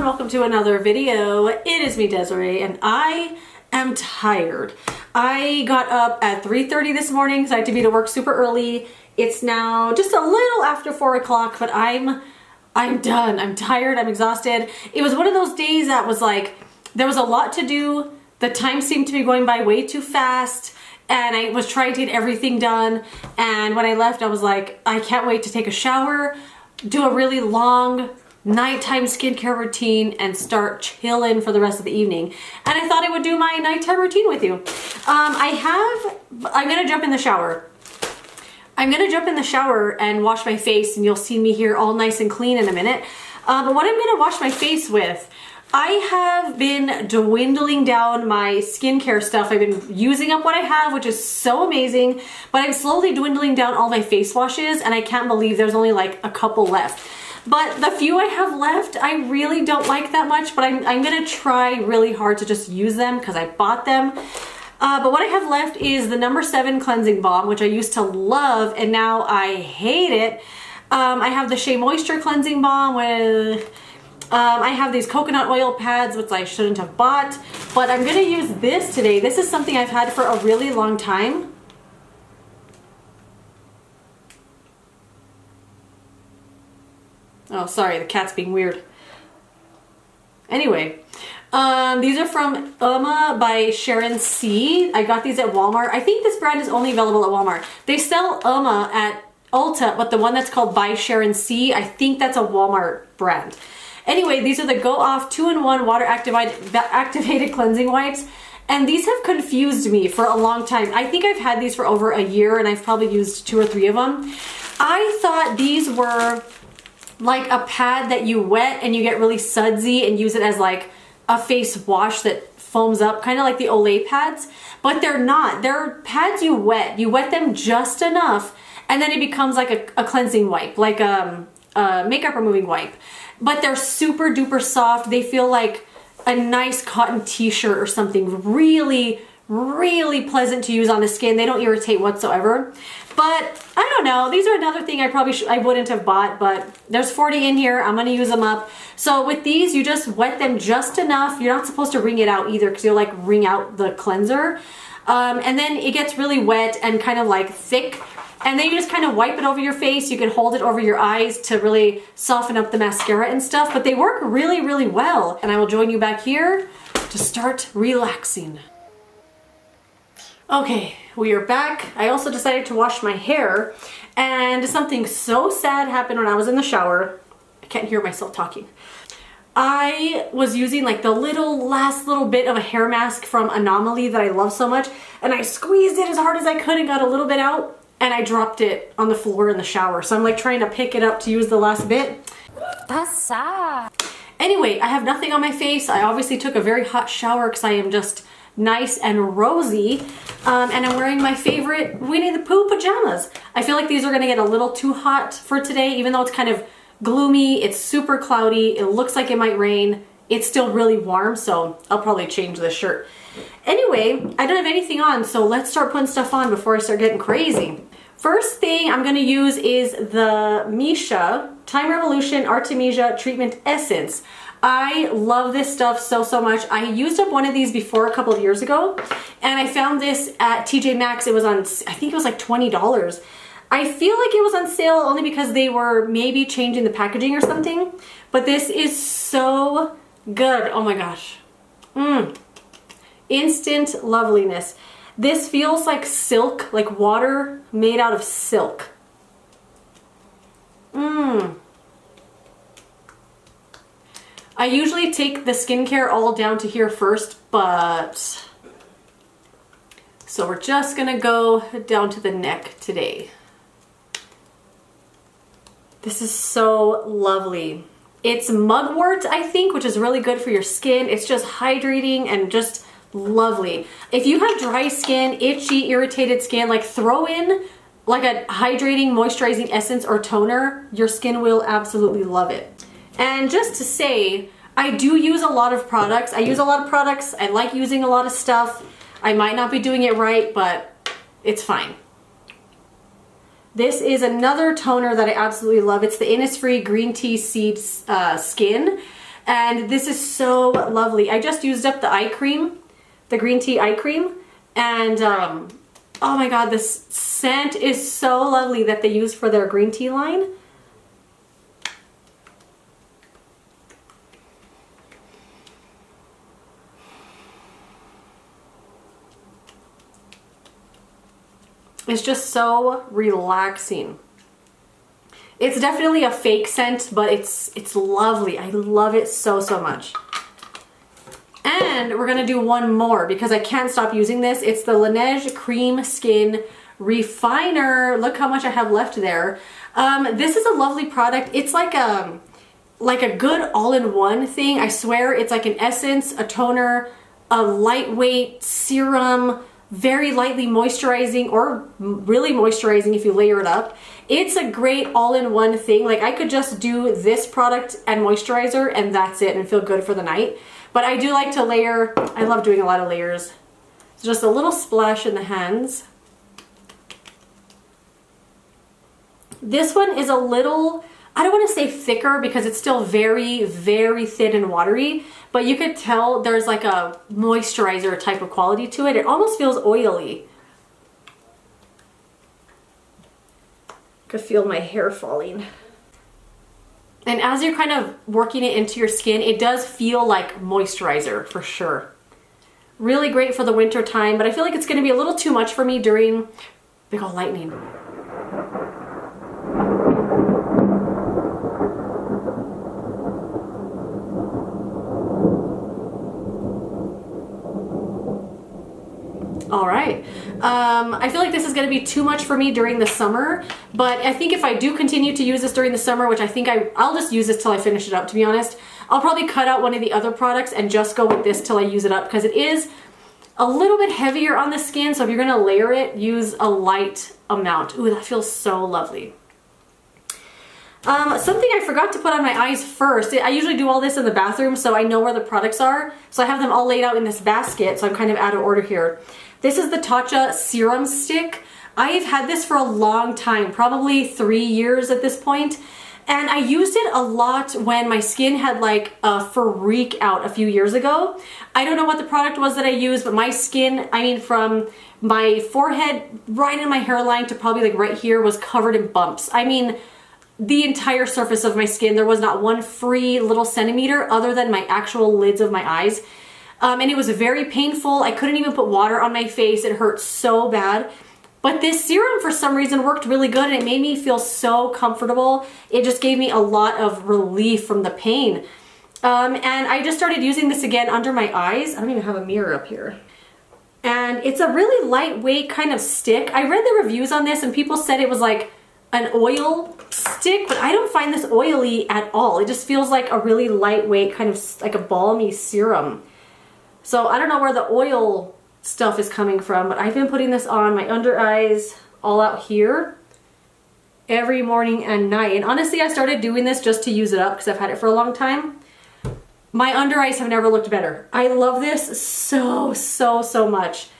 welcome to another video. It is me, Desiree, and I am tired. I got up at 3:30 this morning because I had to be to work super early. It's now just a little after 4 o'clock, but I'm done. I'm tired, I'm exhausted. It was one of those days that was like, there was a lot to do. The time seemed to be going by way too fast, and I was trying to get everything done. And when I left, I was like, I can't wait to take a shower, do a really long nighttime skincare routine, and start chilling for the rest of the evening. And I thought I would do my nighttime routine with you. I'm gonna jump in the shower. I'm gonna jump in the shower and wash my face, and you'll see me here all nice and clean in a minute. But what I'm gonna wash my face with, I have been dwindling down my skincare stuff. I've been using up what I have, which is so amazing, but I'm slowly dwindling down all my face washes, and I can't believe there's only like a couple left. But the few I have left, I really don't like that much, but I'm gonna try really hard to just use them because I bought them. But what I have left is the No. 7 Cleansing Balm, which I used to love, and now I hate it. I have the Shea Moisture Cleansing Balm with... I have these coconut oil pads, which I shouldn't have bought, but I'm gonna use this today. This is something I've had for a really long time. Oh, sorry, the cat's being weird. Anyway, these are from Uma by Sharon C. I got these at Walmart. I think this brand is only available at Walmart. They sell Uma at Ulta, but the one that's called by Sharon C, I think that's a Walmart brand. Anyway, these are the Go Off 2-in-1 water activated cleansing wipes, and these have confused me for a long time. I think I've had these for over a year, and I've probably used 2 or 3 of them. I thought these were like a pad that you wet and you get really sudsy and use it as like a face wash that foams up, kind of like the Olay pads, but they're not. They're pads you wet them just enough, and then it becomes like a cleansing wipe, like a makeup removing wipe. But they're super duper soft. They feel like a nice cotton t-shirt or something. Really, really pleasant to use on the skin. They don't irritate whatsoever. But I don't know, these are another thing I wouldn't have bought, but there's 40 in here. I'm gonna use them up. So with these, you just wet them just enough. You're not supposed to wring it out either, because you'll like wring out the cleanser. And then it gets really wet and kind of like thick. And then you just kind of wipe it over your face. You can hold it over your eyes to really soften up the mascara and stuff, but they work really, really well. And I will join you back here to start relaxing. Okay, we are back. I also decided to wash my hair, and something so sad happened when I was in the shower. I can't hear myself talking. I was using like the last little bit of a hair mask from Anomaly that I love so much, and I squeezed it as hard as I could and got a little bit out, and I dropped it on the floor in the shower. So I'm like trying to pick it up to use the last bit. That's sad. Anyway, I have nothing on my face. I obviously took a very hot shower because I am just nice and rosy, and I'm wearing my favorite Winnie the Pooh pajamas. I feel like these are gonna get a little too hot for today, even though it's kind of gloomy, it's super cloudy, it looks like it might rain, it's still really warm, so I'll probably change this shirt. Anyway, I don't have anything on, so let's start putting stuff on before I start getting crazy. First thing I'm gonna use is the Missha Time Revolution Artemisia Treatment Essence. I love this stuff so much. I used up one of these before a couple of years ago, and I found this at TJ Maxx. It was on, I think it was like $20. I feel like it was on sale only because they were maybe changing the packaging or something, but this is so good. Oh my gosh. Instant loveliness. This feels like silk, like water made out of silk. I usually take the skincare all down to here first, but... So we're just gonna go down to the neck today. This is so lovely. It's mugwort, I think, which is really good for your skin. It's just hydrating and just lovely. If you have dry skin, itchy, irritated skin, like throw in like a hydrating, moisturizing essence or toner. Your skin will absolutely love it. And just to say, I do use a lot of products. I use a lot of products. I like using a lot of stuff. I might not be doing it right, but it's fine. This is another toner that I absolutely love. It's the Innisfree Green Tea Seed Skin. And this is so lovely. I just used up the eye cream, the green tea eye cream, and oh my god, this scent is so lovely that they use for their green tea line. It's just so relaxing. It's definitely a fake scent, but it's lovely. I love it so, so much. And we're gonna do one more because I can't stop using this. It's the Laneige Cream Skin Refiner. Look how much I have left there. This is a lovely product. It's like a good all-in-one thing. I swear it's like an essence, a toner, a lightweight serum, very lightly moisturizing or really moisturizing if you layer it up. It's a great all-in-one thing. Like I could just do this product and moisturizer and that's it and feel good for the night. But I do like to layer. I love doing a lot of layers. So just a little splash in the hands. This one is a little, I don't want to say thicker because it's still very, very thin and watery, but you could tell there's like a moisturizer type of quality to it. It almost feels oily. Could feel my hair falling. And as you're kind of working it into your skin, it does feel like moisturizer for sure. Really great for the winter time, but I feel like it's going to be a little too much for me during big old lightning. All right. I feel like this is going to be too much for me during the summer, but I think if I do continue to use this during the summer, which I think I'll just use this till I finish it up, to be honest, I'll probably cut out one of the other products and just go with this till I use it up because it is a little bit heavier on the skin. So if you're going to layer it, use a light amount. Ooh, that feels so lovely. Something I forgot to put on my eyes first. I usually do all this in the bathroom so I know where the products are. So I have them all laid out in this basket, so I'm kind of out of order here. This is the Tatcha Serum Stick. I've had this for a long time, probably 3 years at this point. And I used it a lot when my skin had like a freak out a few years ago. I don't know what the product was that I used, but my skin, I mean from my forehead right in my hairline to probably like right here was covered in bumps. I mean, the entire surface of my skin, there was not one free little centimeter other than my actual lids of my eyes. And it was very painful. I couldn't even put water on my face. It hurt so bad. But this serum for some reason worked really good and it made me feel so comfortable. It just gave me a lot of relief from the pain. And I just started using this again under my eyes. I don't even have a mirror up here. And it's a really lightweight kind of stick. I read the reviews on this and people said it was like an oil stick, but I don't find this oily at all. It just feels like a really lightweight kind of like a balmy serum. So I don't know where the oil stuff is coming from, but I've been putting this on my under eyes all out here every morning and night. And honestly, I started doing this just to use it up because I've had it for a long time. My under eyes have never looked better. I love this so, so, so much.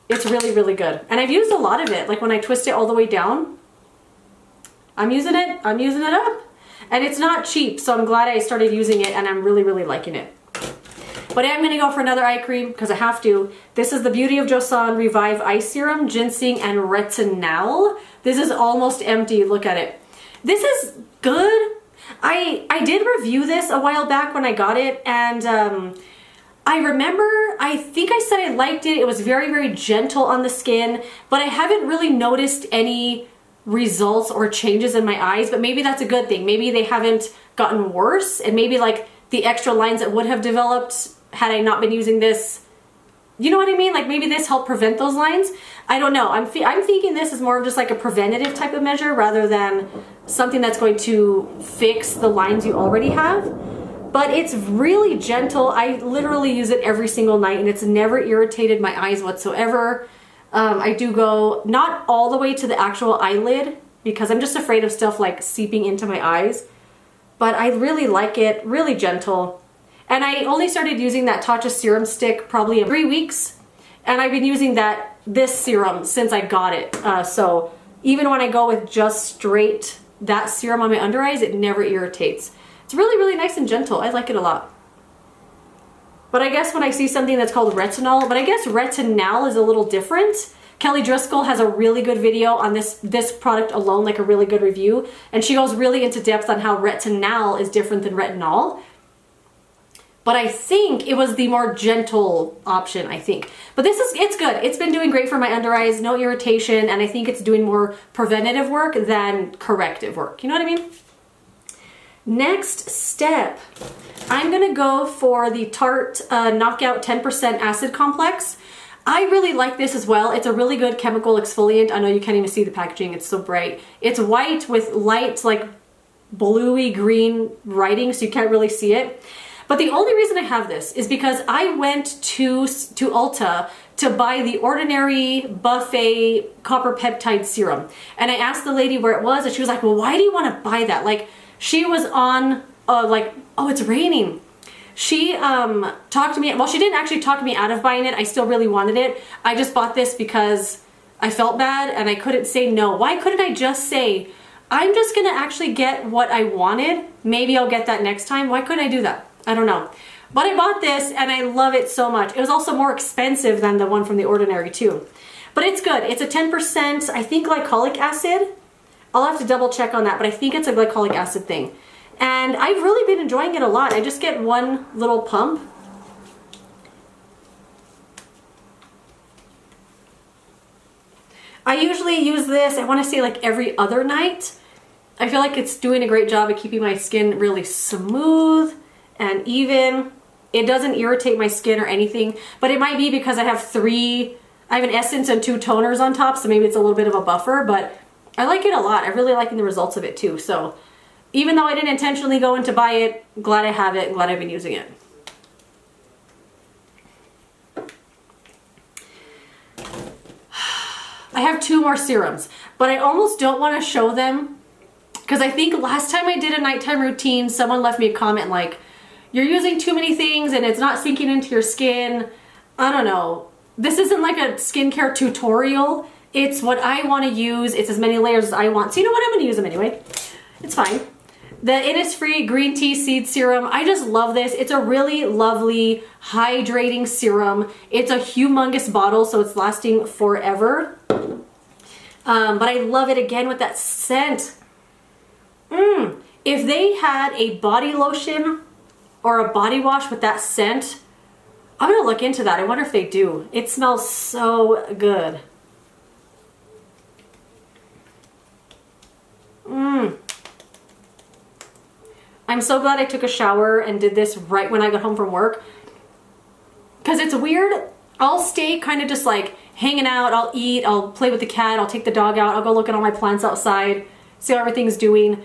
It's really, really good. And I've used a lot of it. Like when I twist it all the way down, I'm using it up. And it's not cheap, so I'm glad I started using it and I'm really, really liking it. But I'm gonna go for another eye cream because I have to. This is the Beauty of Joseon Revive Eye Serum, Ginseng and Retinol. This is almost empty, look at it. This is good. I did review this a while back when I got it and I remember, I think I said I liked it. It was very, very gentle on the skin, but I haven't really noticed any results or changes in my eyes, but maybe that's a good thing. Maybe they haven't gotten worse and maybe like the extra lines that would have developed had I not been using this, you know what I mean? Like maybe this helped prevent those lines. I don't know. I'm thinking this is more of just like a preventative type of measure rather than something that's going to fix the lines you already have. But it's really gentle. I literally use it every single night and it's never irritated my eyes whatsoever. I do go not all the way to the actual eyelid because I'm just afraid of stuff like seeping into my eyes. But I really like it, really gentle. And I only started using that Tatcha serum stick probably in 3 weeks. And I've been using this serum since I got it. So even when I go with just straight that serum on my under eyes, it never irritates. It's really, really nice and gentle. I like it a lot. But I guess when I see something that's called retinol, but I guess retinal is a little different. Kelly Driscoll has a really good video on this product alone, like a really good review. And she goes really into depth on how retinol is different than retinol. But I think it was the more gentle option, I think. But it's good. It's been doing great for my under eyes, no irritation, and I think it's doing more preventative work than corrective work. You know what I mean? Next step, I'm gonna go for the Tarte Knockout 10% Acid Complex. I really like this as well. It's a really good chemical exfoliant. I know you can't even see the packaging, it's so bright. It's white with light, like bluey green writing, so you can't really see it. But the only reason I have this is because I went to Ulta to buy the Ordinary Buffet Copper Peptide Serum. And I asked the lady where it was, and she was like, well, why do you want to buy that? Like, she was on, like, oh, it's raining. She talked to me, well, she didn't actually talk me out of buying it. I still really wanted it. I just bought this because I felt bad and I couldn't say no. Why couldn't I just say, I'm just gonna actually get what I wanted. Maybe I'll get that next time. Why couldn't I do that? I don't know. But I bought this and I love it so much. It was also more expensive than the one from The Ordinary too. But it's good. It's a 10%, I think, glycolic acid. I'll have to double check on that, but I think it's a glycolic acid thing. And I've really been enjoying it a lot. I just get one little pump. I usually use this, I want to say, like every other night. I feel like it's doing a great job of keeping my skin really smooth and even. It doesn't irritate my skin or anything, but it might be because I have an essence and 2 toners on top, so maybe it's a little bit of a buffer, but I like it a lot. I'm really liking the results of it too. So even though I didn't intentionally go in to buy it, glad I have it, glad I've been using it. I have 2 more serums, but I almost don't want to show them because I think last time I did a nighttime routine, someone left me a comment like, you're using too many things and it's not sinking into your skin. I don't know. This isn't like a skincare tutorial. It's what I want to use. It's as many layers as I want. So you know what? I'm going to use them anyway. It's fine. The Innisfree Green Tea Seed Serum. I just love this. It's a really lovely hydrating serum. It's a humongous bottle, so it's lasting forever. But I love it again with that scent. If they had a body lotion or a body wash with that scent, I'm going to look into that. I wonder if they do. It smells so good. I'm so glad I took a shower and did this right when I got home from work. Because it's weird. I'll stay kind of just like hanging out. I'll eat. I'll play with the cat. I'll take the dog out. I'll go look at all my plants outside. See how everything's doing.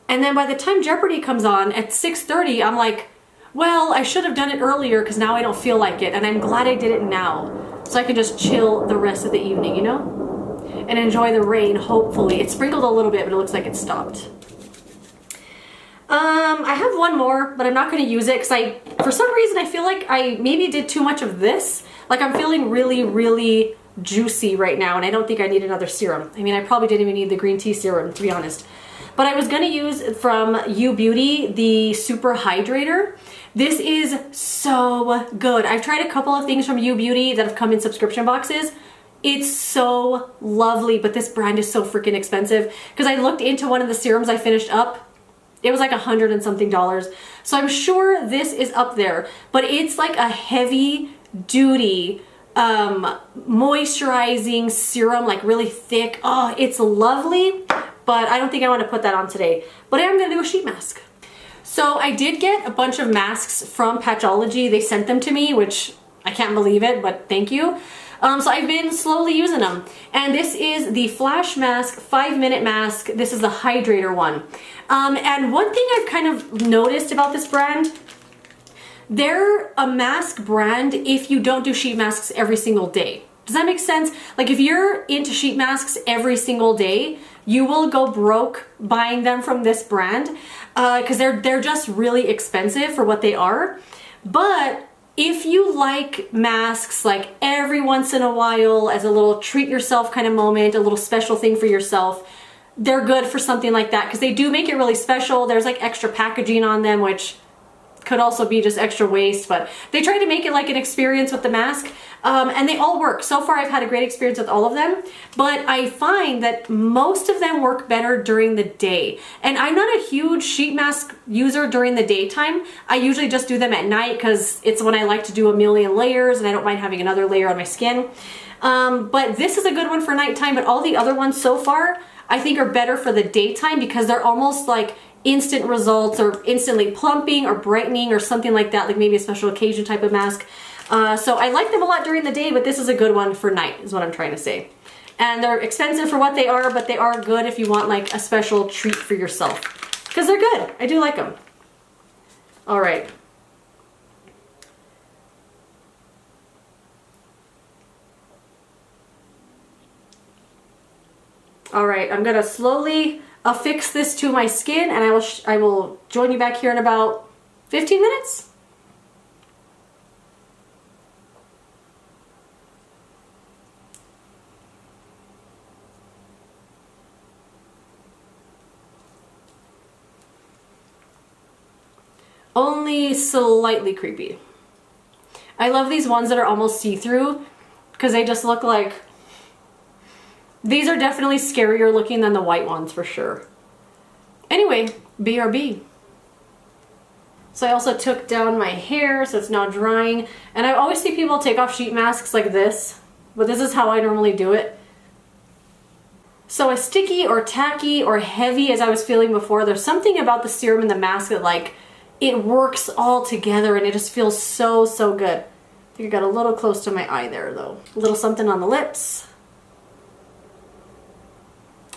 And then by the time Jeopardy comes on at 6:30, I'm like, well, I should have done it earlier because now I don't feel like it. And I'm glad I did it now. So I can just chill the rest of the evening, you know? And enjoy the rain, hopefully. It sprinkled a little bit, but it looks like it stopped. I have one more, but I'm not going to use it because for some reason, I feel like I maybe did too much of this. Like I'm feeling really, really juicy right now, and I don't think I need another serum. I mean, I probably didn't even need the green tea serum, to be honest. But I was going to use from U Beauty the Super Hydrator. This is so good. I've tried a couple of things from U Beauty that have come in subscription boxes. It's so lovely, but this brand is so freaking expensive because I looked into one of the serums I finished up. It was like $100 and something. So I'm sure this is up there, but it's like a heavy duty moisturizing serum, like really thick. Oh, it's lovely, but I don't think I want to put that on today. But I am going to do a sheet mask. So I did get a bunch of masks from Patchology. They sent them to me, which I can't believe it, but thank you. So I've been slowly using them. And this is the Flashmasque 5-minute mask. This is the Hydrator one. And one thing I've kind of noticed about this brand, they're a mask brand if you don't do sheet masks every single day. Does that make sense? Like if you're into sheet masks every single day, you will go broke buying them from this brand because they're just really expensive for what they are. But if you like masks like every once in a while as a little treat yourself kind of moment, a little special thing for yourself, they're good for something like that because they do make it really special. There's like extra packaging on them, which could also be just extra waste, but they try to make it like an experience with the mask, and they all work. So far I've had a great experience with all of them, but I find that most of them work better during the day. And I'm not a huge sheet mask user during the daytime. I usually just do them at night because it's when I like to do a million layers and I don't mind having another layer on my skin. But this is a good one for nighttime, but all the other ones so far I think are better for the daytime because they're almost like instant results or instantly plumping or brightening or something like that, like maybe a special occasion type of mask. So I like them a lot during the day, but this is a good one for night is what I'm trying to say. And they're expensive for what they are, but they are good if you want like a special treat for yourself because they're good. I do like them. All right. All right, I'm gonna slowly affix this to my skin, and I will join you back here in about 15 minutes. Only slightly creepy. I love these ones that are almost see-through because they just look like, these are definitely scarier looking than the white ones for sure. Anyway, BRB. So I also took down my hair so it's now drying, and I always see people take off sheet masks like this, but this is how I normally do it. So as sticky or tacky or heavy as I was feeling before, there's something about the serum and the mask that like, it works all together and it just feels so, so good. I think I got a little close to my eye there though. A little something on the lips.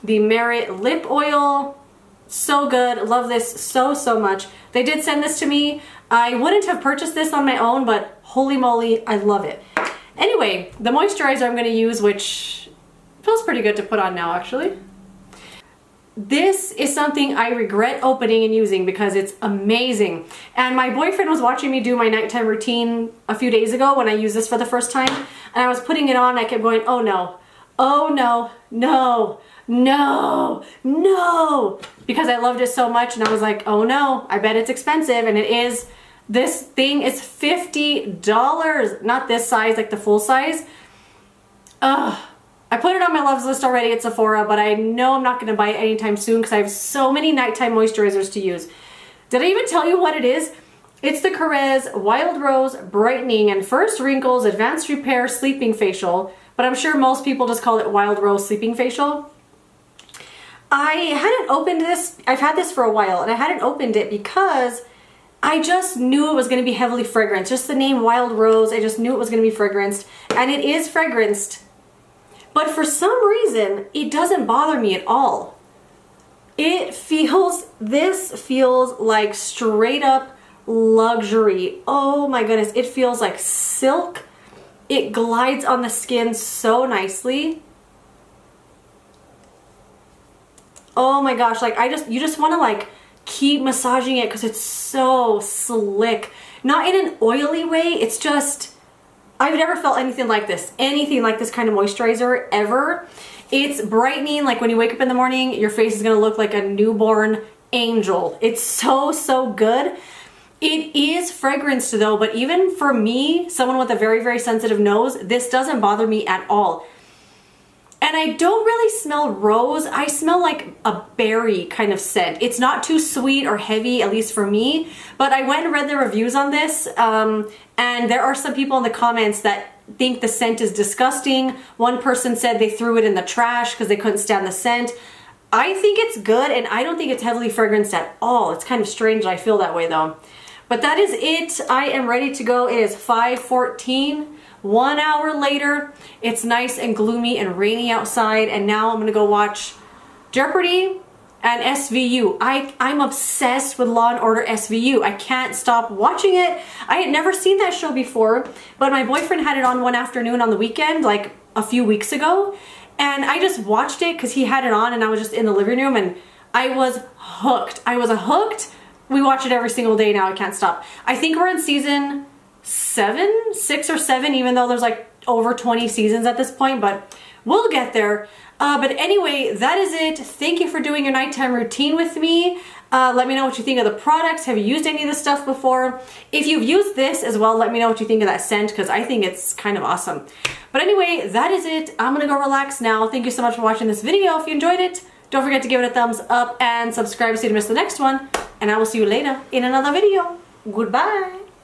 The Merit lip oil, so good. Love this so, so much. They did send this to me. I wouldn't have purchased this on my own, but holy moly, I love it. Anyway, the moisturizer I'm gonna use, which feels pretty good to put on now actually. This is something I regret opening and using because it's amazing. And my boyfriend was watching me do my nighttime routine a few days ago when I used this for the first time. And I was putting it on, I kept going, oh no, oh no, no, no, no. Because I loved it so much and I was like, oh no, I bet it's expensive. And it is. This thing is $50. Not this size, like the full size. Ugh. I put it on my loves list already at Sephora, but I know I'm not going to buy it anytime soon because I have so many nighttime moisturizers to use. Did I even tell you what it is? It's the Korres Wild Rose Brightening and First Wrinkles Advanced Repair Sleeping Facial, but I'm sure most people just call it Wild Rose Sleeping Facial. I hadn't opened this. I've had this for a while, and I hadn't opened it because I just knew it was going to be heavily fragranced. Just the name Wild Rose, I just knew it was going to be fragranced, and it is fragranced. But for some reason, it doesn't bother me at all. This feels like straight up luxury. Oh my goodness, it feels like silk. It glides on the skin so nicely. Oh my gosh, like you just want to like keep massaging it because it's so slick. Not in an oily way, it's just, I've never felt anything like this kind of moisturizer ever. It's brightening, like when you wake up in the morning, your face is gonna look like a newborn angel. It's so, so good. It is fragranced though, but even for me, someone with a very, very sensitive nose, this doesn't bother me at all. And I don't really smell rose. I smell like a berry kind of scent. It's not too sweet or heavy, at least for me. But I went and read the reviews on this, and there are some people in the comments that think the scent is disgusting. One person said they threw it in the trash because they couldn't stand the scent. I think it's good, and I don't think it's heavily fragranced at all. It's kind of strange I feel that way though. But that is it. I am ready to go. It is 5:14. 1 hour later, it's nice and gloomy and rainy outside, and now I'm gonna go watch Jeopardy and SVU. I'm obsessed with Law and Order SVU. I can't stop watching it. I had never seen that show before, but my boyfriend had it on one afternoon on the weekend, like a few weeks ago, and I just watched it because he had it on and I was just in the living room and I was hooked. I was hooked. We watch it every single day now. I can't stop. I think we're in season 6 or 7, even though there's like over 20 seasons at this point, but We'll get there. But anyway, that is it. Thank you for doing your nighttime routine with me. Let me know what you think of the products. Have you used any of this stuff before? If you've used this as well, let me know what you think of that scent, because I think it's kind of awesome. But anyway, that is it. I'm gonna go relax now. Thank you so much for watching this video. If you enjoyed it, don't forget to give it a thumbs up and subscribe so you don't miss the next one. And I will see you later in another video. Goodbye.